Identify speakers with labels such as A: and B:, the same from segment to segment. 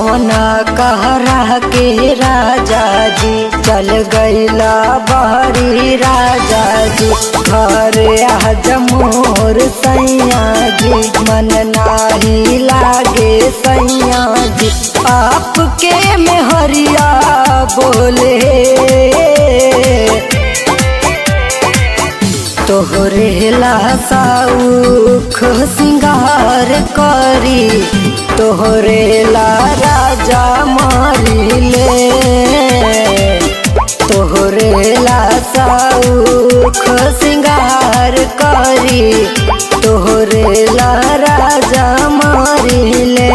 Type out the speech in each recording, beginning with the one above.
A: गौना कहरा के राजा जी चल गईला बहरी राजा जी। घर आज मोर सैया जी मन नाही लागे सैया जी। आपके मेहरिया बोले तोहरे ला साउख सिंगार करी तोहरे ला राजा मारिले। तोहरे ला साउख सिंगार करी तोहरे ला राजा मारिले।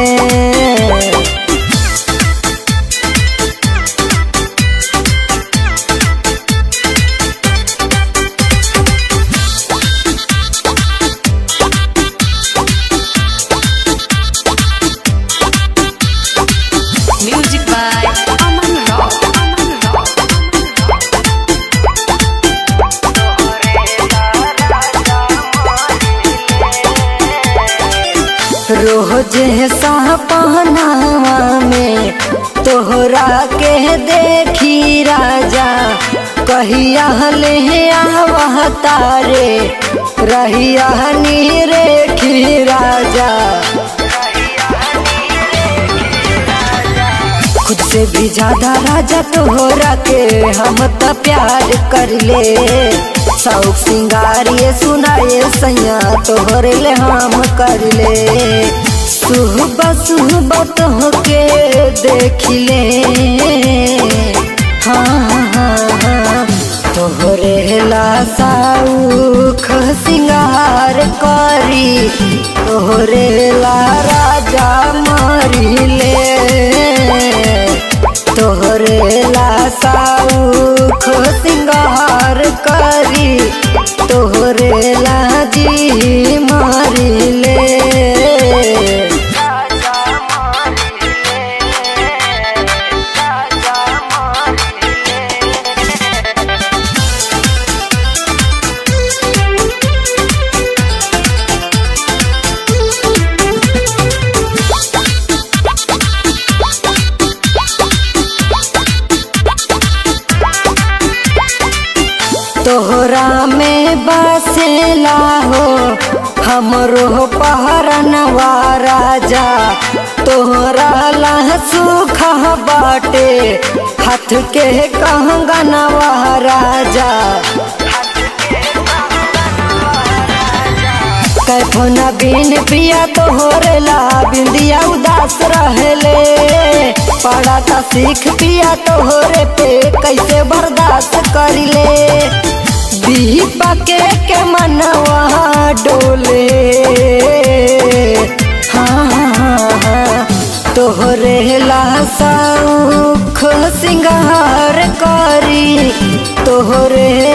A: रोज सपनावा में तोहरा के देखी राजा कहिया ले आवह तारे रहिया नी रेखी राजा। खुद से भी ज्यादा राजा तोहरा के हम त प्यार कर ले। शौक सिंगारिए सुनाए सैया तोहरे ले हम कर ले। सुबह सुबह तोहके देख ले हाँ तोहरे ला साउख सिंगार करी तोहरे ला राजा मारिले। तोहरे ला साउख सिंगार करी तोहरे ला जी मारिले। तोहरा में बसेला हो हमरो पहरनवा राजा। तोहरा ला सुखा बाटे हाथ के कंगनवा राजा। कैफो न बिन पिया तोहरे ला बिंदिया उदास रहले। पड़ा था सीख पिया तोहरे पे कैसे बर्दाश्त करिले। दीपक के मनवा डोले हाँ तोहरे ला साउख सिंगार करी तोहरे